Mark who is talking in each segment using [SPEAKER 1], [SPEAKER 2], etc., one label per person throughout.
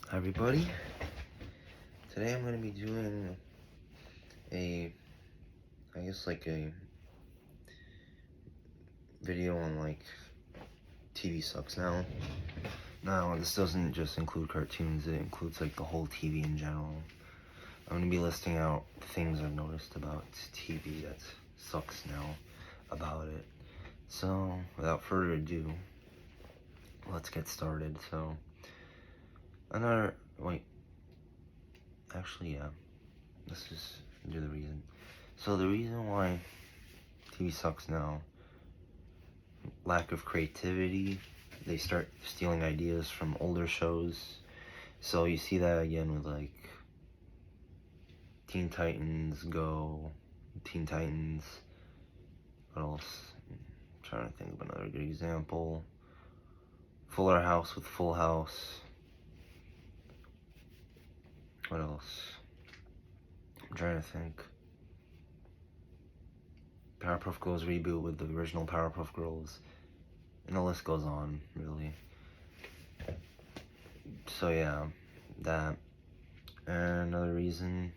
[SPEAKER 1] Hi everybody. Today I'm going to be doing a video on TV sucks now. Now this doesn't just include cartoons, it includes the whole TV in general. I'm going to be listing out things I've noticed about TV that sucks now about it. So without further ado, let's get started. Let's just do the reason. So the reason why TV sucks now: lack of creativity. They start stealing ideas from older shows. So you see that again with Teen Titans Go, Teen Titans. What else? I'm trying to think of another good example. Fuller House with Full House. What else? I'm trying to think. Powerpuff Girls reboot with the original Powerpuff Girls. And the list goes on, really. So yeah, that. And another reason,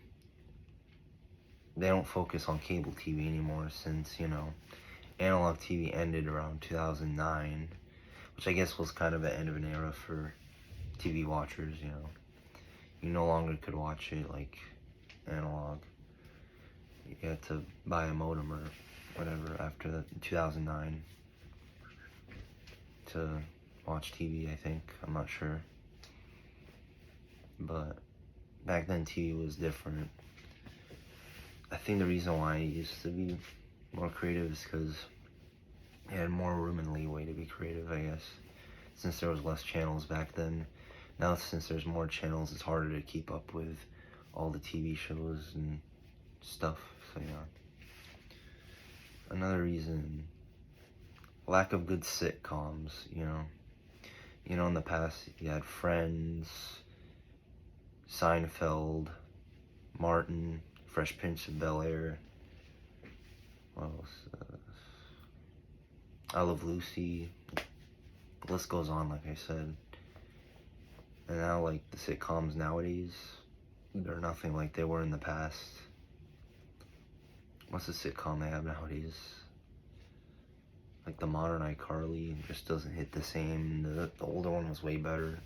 [SPEAKER 1] they don't focus on cable TV anymore since, analog TV ended around 2009, which I guess was kind of the end of an era for TV watchers, You no longer could watch it like analog. You had to buy a modem or whatever after 2009 to watch TV, I think. I'm not sure. But back then TV was different. I think the reason why it used to be more creative is because it had more room and leeway to be creative, I guess. Since there was less channels back then. Now since there's more channels, it's harder to keep up with all the TV shows and stuff, so yeah. Another reason, lack of good sitcoms, in the past you had Friends, Seinfeld, Martin, Fresh Prince of Bel-Air, what else? I Love Lucy. The list goes on, like I said. And now, the sitcoms nowadays, they're nothing like they were in the past. What's the sitcom they have nowadays? The modern iCarly just doesn't hit the same. The older one was way better.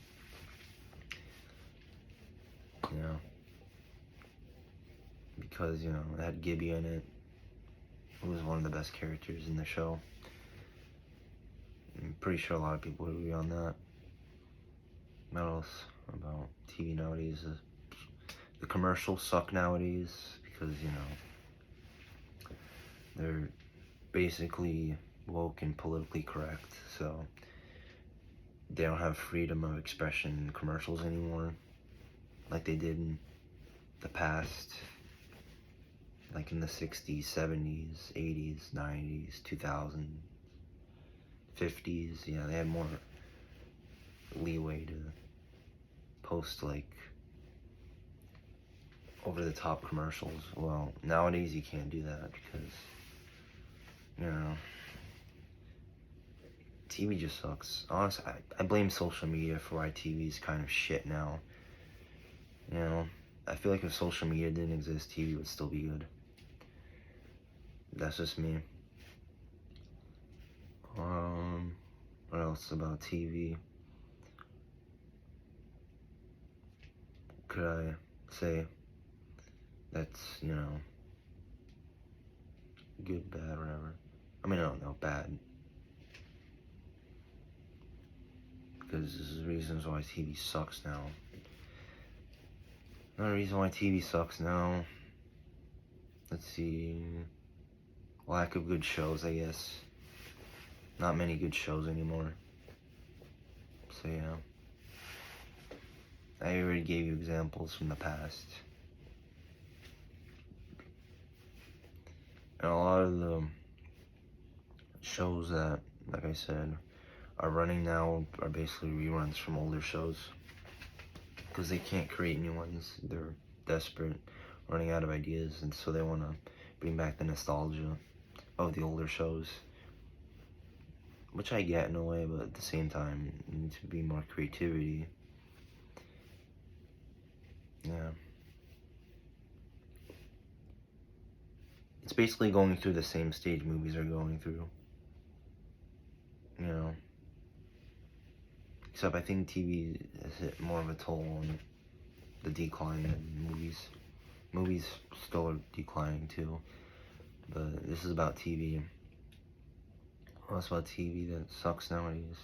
[SPEAKER 1] Because, it had Gibby in it, who was one of the best characters in the show. I'm pretty sure a lot of people would agree on that. What else about TV nowadays? The commercials suck nowadays because, they're basically woke and politically correct, so they don't have freedom of expression in commercials anymore like they did in the past, like in the 60s, 70s, 80s, 90s, 2000s, 50s. Yeah, they had more leeway to post over-the-top commercials. Well, nowadays you can't do that because, TV just sucks. Honestly, I blame social media for why TV is kind of shit now. I feel like if social media didn't exist, TV would still be good. That's just me. What else about TV could I say that's, good, bad, whatever? I mean, I don't know, bad. Because this is reasons why TV sucks now. Another reason why TV sucks now, let's see, lack of good shows, I guess. Not many good shows anymore. So yeah. I already gave you examples from the past. And a lot of the shows that, like I said, are running now are basically reruns from older shows. Because they can't create new ones. They're desperate, running out of ideas, and so they want to bring back the nostalgia of the older shows. Which I get in a way, but at the same time, you need to be more creativity. It's basically going through the same stage movies are going through. You know. Except I think TV has hit more of a toll on the decline than movies. Movies still are declining too. But this is about TV. What's about TV that sucks nowadays?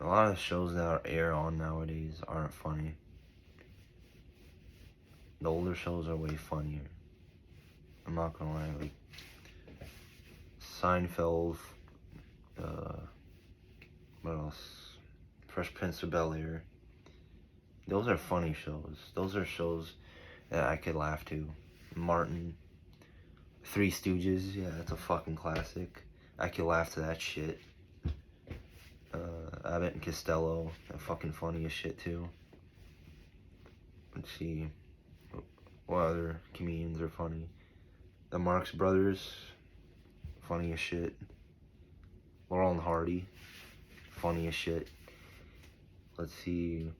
[SPEAKER 1] A lot of shows that are air on nowadays aren't funny. The older shows are way funnier. I'm not gonna lie, like Seinfeld, what else? Fresh Prince of Bel-Air. Those are funny shows. Those are shows that I could laugh to. Martin, Three Stooges, yeah, that's a fucking classic. I could laugh to that shit. Abbott and Costello, they're fucking funny as shit too. Let's see, what other comedians are funny? The Marx Brothers, funny as shit. Laurel and Hardy, funny as shit. Let's see,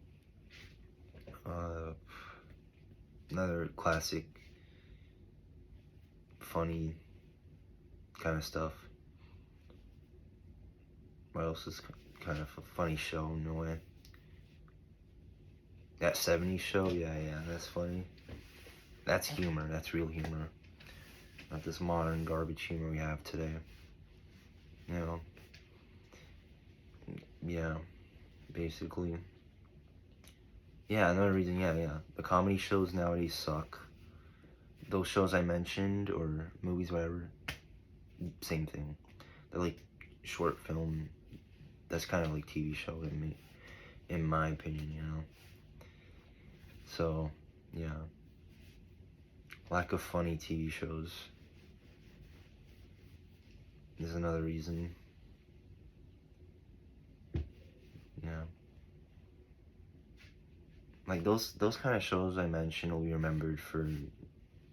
[SPEAKER 1] another classic, funny kind of stuff. What else is kind of a funny show in a way? That 70s show, yeah, that's funny. That's humor, that's real humor. Not this modern garbage humor we have today. You know? Yeah, basically. Yeah, another reason, yeah. The comedy shows nowadays suck. Those shows I mentioned, or movies, whatever, same thing. They're like short film. That's kind of like TV show in my opinion, you know? So, yeah. Lack of funny TV shows is another reason. Yeah. Like those kind of shows I mentioned will be remembered for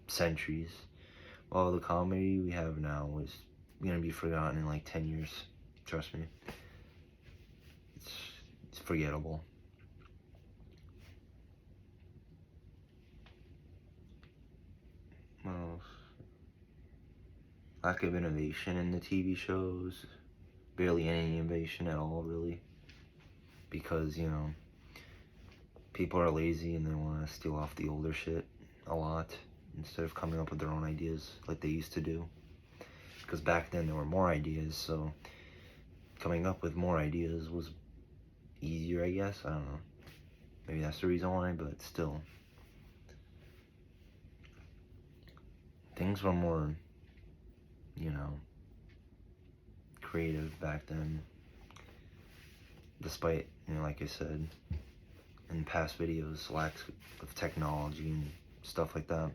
[SPEAKER 1] centuries. While the comedy we have now is gonna be forgotten in like 10 years. Trust me. It's forgettable. What else? Lack of innovation in the TV shows. Barely any innovation at all, really. Because, you know, people are lazy and they want to steal off the older shit a lot instead of coming up with their own ideas like they used to do. Because back then there were more ideas, so coming up with more ideas was easier, I guess. I don't know. Maybe that's the reason why, but still. Things were more, you know, creative back then. Despite, you know, like I said in past videos, lack of technology and stuff like that.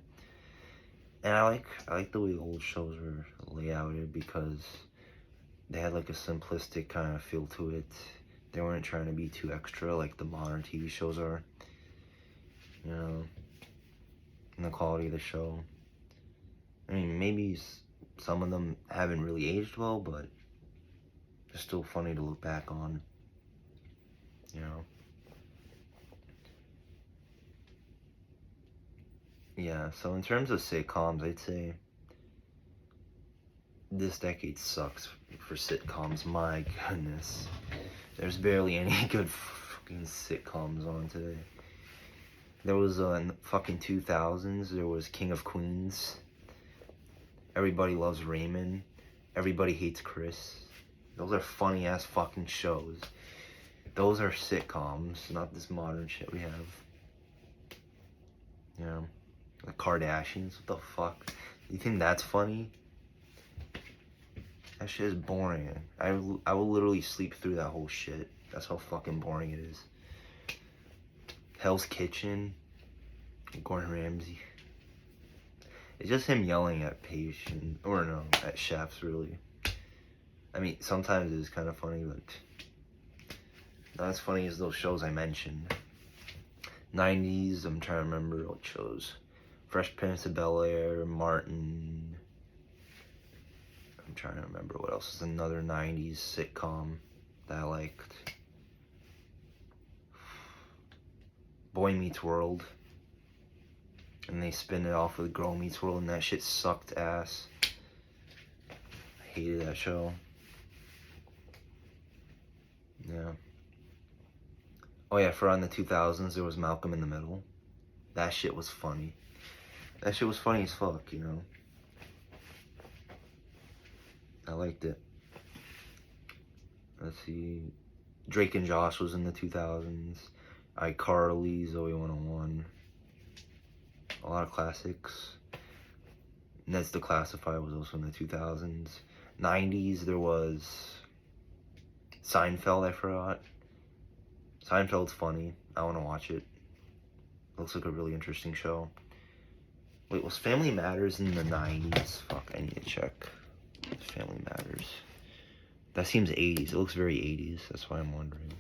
[SPEAKER 1] And I like the way old shows were layouted because they had like a simplistic kind of feel to it. They weren't trying to be too extra like the modern TV shows are. You know, and the quality of the show. I mean, maybe some of them haven't really aged well, but they're still funny to look back on. You know. Yeah, so in terms of sitcoms, I'd say this decade sucks for sitcoms. My goodness. There's barely any good fucking sitcoms on today. There was in the fucking 2000s, there was King of Queens. Everybody Loves Raymond. Everybody Hates Chris. Those are funny ass fucking shows. Those are sitcoms, not this modern shit we have. You know, the Kardashians, what the fuck? You think that's funny? That shit is boring. I will literally sleep through that whole shit. That's how fucking boring it is. Hell's Kitchen, Gordon Ramsay. It's just him yelling at patients, or no, at chefs, really. I mean, sometimes it's kind of funny, but not as funny as those shows I mentioned. 90s, I'm trying to remember what shows. Fresh Prince of Bel-Air, Martin. I'm trying to remember what else is another 90s sitcom that I liked. Boy Meets World. And they spin it off with Girl Meets World, and that shit sucked ass. I hated that show. Yeah. Oh yeah, for on the 2000s, there was Malcolm in the Middle. That shit was funny. That shit was funny as fuck, you know. I liked it. Let's see. Drake and Josh was in the 2000s. iCarly, Zoe 101. A lot of classics. Ned's Declassified was also in the 2000s. 90s, there was Seinfeld, I forgot. Seinfeld's funny. I want to watch it. Looks like a really interesting show. Wait, was Family Matters in the 90s? Fuck, I need to check. Family Matters. That seems 80s. It looks very 80s. That's why I'm wondering.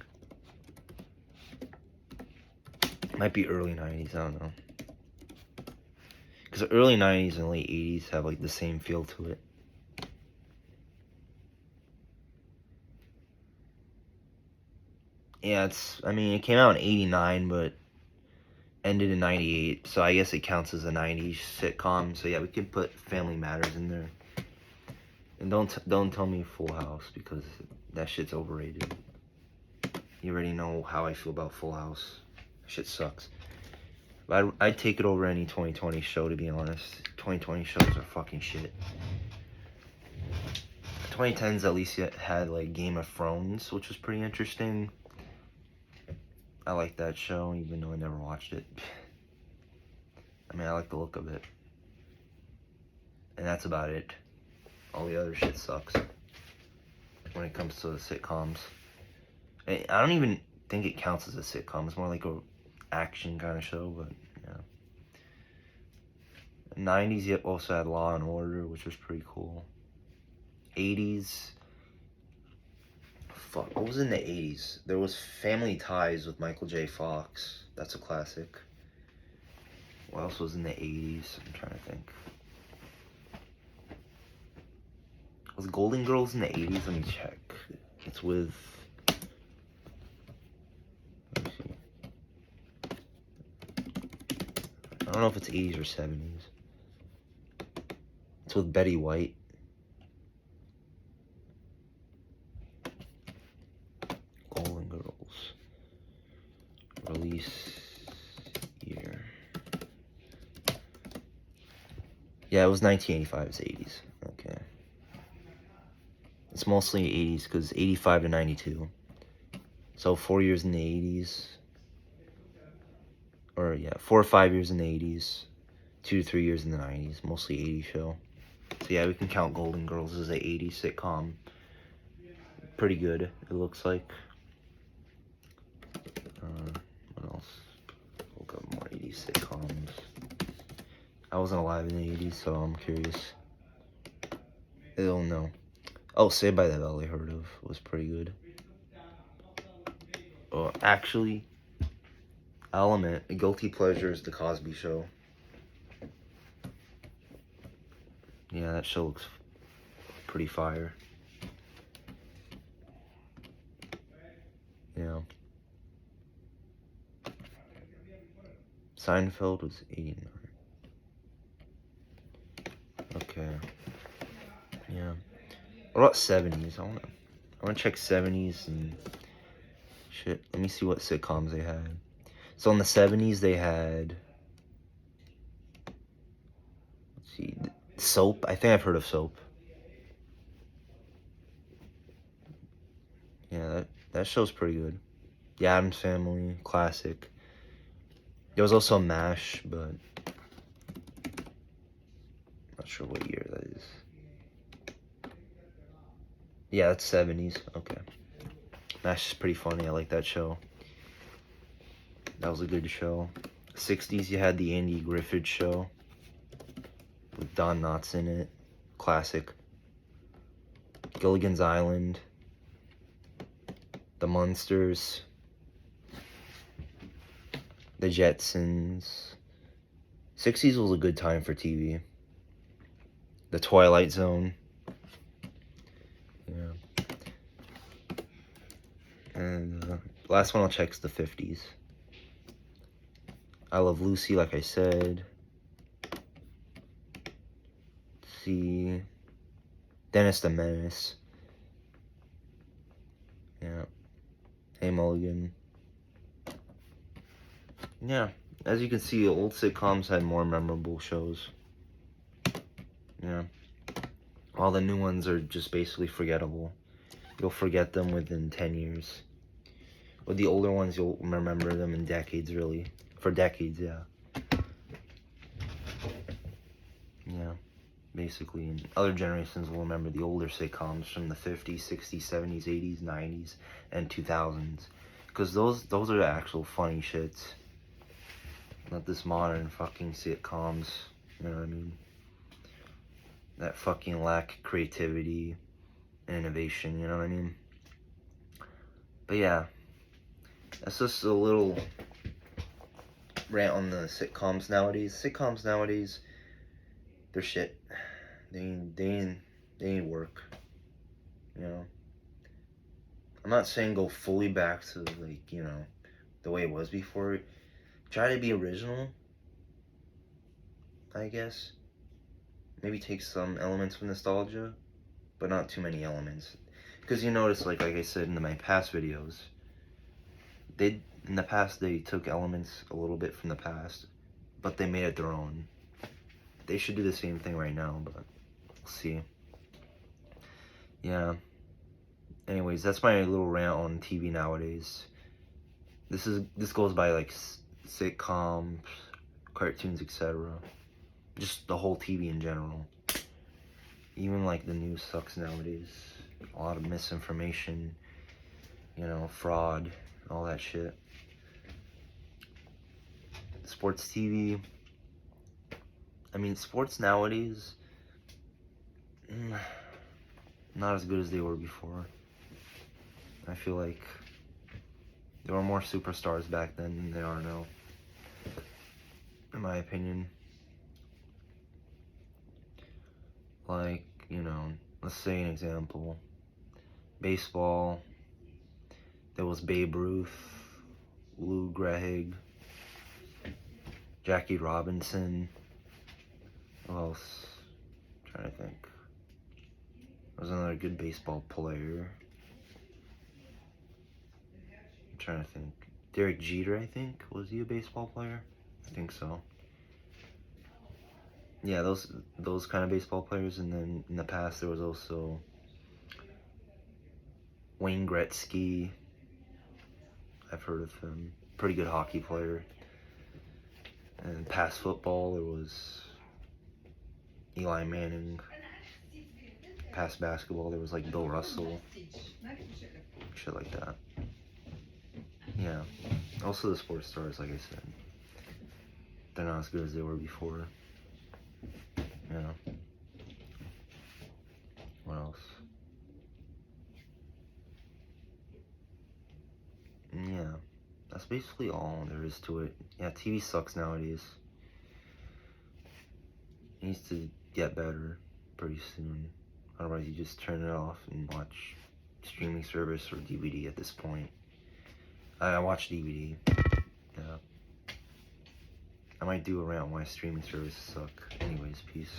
[SPEAKER 1] Might be early 90s. I don't know. Because the early 90s and late 80s have like the same feel to it. Yeah, it came out in 89, but ended in 98. So I guess it counts as a 90s sitcom. So yeah, we can put Family Matters in there. And don't tell me Full House, because that shit's overrated. You already know how I feel about Full House. Shit sucks. But I'd take it over any 2020 show, to be honest. 2020 shows are fucking shit. 2010s at least had like Game of Thrones, which was pretty interesting. I like that show, even though I never watched it. I like the look of it. And that's about it. All the other shit sucks when it comes to the sitcoms. I don't even think it counts as a sitcom. It's more like a action kind of show, but yeah. 90s, you also had Law and Order, which was pretty cool. 80s, fuck, what was in the 80s? There was Family Ties with Michael J. Fox. That's a classic. What else was in the 80s? I'm trying to think. Was Golden Girls in the 80s? Let me check. It's with... Let me see. I don't know if it's 80s or 70s. It's with Betty White. Golden Girls. Release year. Yeah, it was 1985. It's 80s. Okay. It's mostly 80s because 85 to 92. So 4 years in the 80s. Or yeah, 4 or 5 years in the 80s. 2 to 3 years in the 90s. Mostly 80s show. So yeah, we can count Golden Girls as an 80s sitcom. Pretty good, it looks like. What else? Look up more 80s sitcoms. I wasn't alive in the 80s, so I'm curious. I don't know. Oh, Saved by the Bell I heard of. Was pretty good. Oh, actually, Element, a guilty pleasure is The Cosby Show. Yeah, that show looks pretty fire. Yeah. Seinfeld was 89. Okay. Yeah. What about 70s? I wanna check 70s and shit. Let me see what sitcoms they had. So in the 70s they had, let's see, Soap. I think I've heard of Soap. Yeah, that show's pretty good. The Addams Family, classic. There was also MASH, but not sure what year that is. Yeah, that's 70s. Okay. MASH is pretty funny. I like that show. That was a good show. 60s, you had the Andy Griffith Show with Don Knotts in it. Classic. Gilligan's Island. The Munsters. The Jetsons. 60s was a good time for TV. The Twilight Zone. Yeah. And last one I'll check is the 50s. I Love Lucy, like I said. Let's see. Dennis the Menace. Yeah. Hey Mulligan. Yeah. As you can see, old sitcoms had more memorable shows. Yeah. All the new ones are just basically forgettable. You'll forget them within 10 years. With the older ones, you'll remember them in decades, really. For decades, yeah. Yeah, basically. And other generations will remember the older sitcoms from the 50s, 60s, 70s, 80s, 90s, and 2000s. Because those are the actual funny shits. Not this modern fucking sitcoms. You know what I mean? That fucking lack creativity and innovation, you know what I mean? But yeah, that's just a little rant on the sitcoms nowadays. Sitcoms nowadays, they're shit. They need work. You know? I'm not saying go fully back to, like, you know, the way it was before. Try to be original, I guess. Maybe take some elements from nostalgia, but not too many elements. Because you notice, like I said in my past videos, in the past they took elements a little bit from the past, but they made it their own. They should do the same thing right now, but we'll see. Yeah. Anyways, that's my little rant on TV nowadays. This goes by like sitcoms, cartoons, etc. Just the whole TV in general. Even like the news sucks nowadays. A lot of misinformation, you know, fraud, all that shit. Sports TV. I mean, sports nowadays, not as good as they were before. I feel like there were more superstars back then than there are now, in my opinion. Like, you know, let's say an example. Baseball, there was Babe Ruth, Lou Gehrig, Jackie Robinson. Who else? I'm trying to think. There was another good baseball player. I'm trying to think. Derek Jeter, I think. Was he a baseball player? I think so. Yeah, those kind of baseball players. And then in the past there was also Wayne Gretzky. I've heard of him. Pretty good hockey player. And past football, there was Eli Manning. Past basketball, there was like Bill Russell. Shit like that. Yeah. Also the sports stars, like I said. They're not as good as they were before. Yeah. What else? Yeah. That's basically all there is to it. Yeah, TV sucks nowadays. It needs to get better pretty soon. Otherwise you just turn it off and watch streaming service or DVD at this point. I watch DVD. Yeah. I might do a rant on why streaming services suck. Anyways, peace.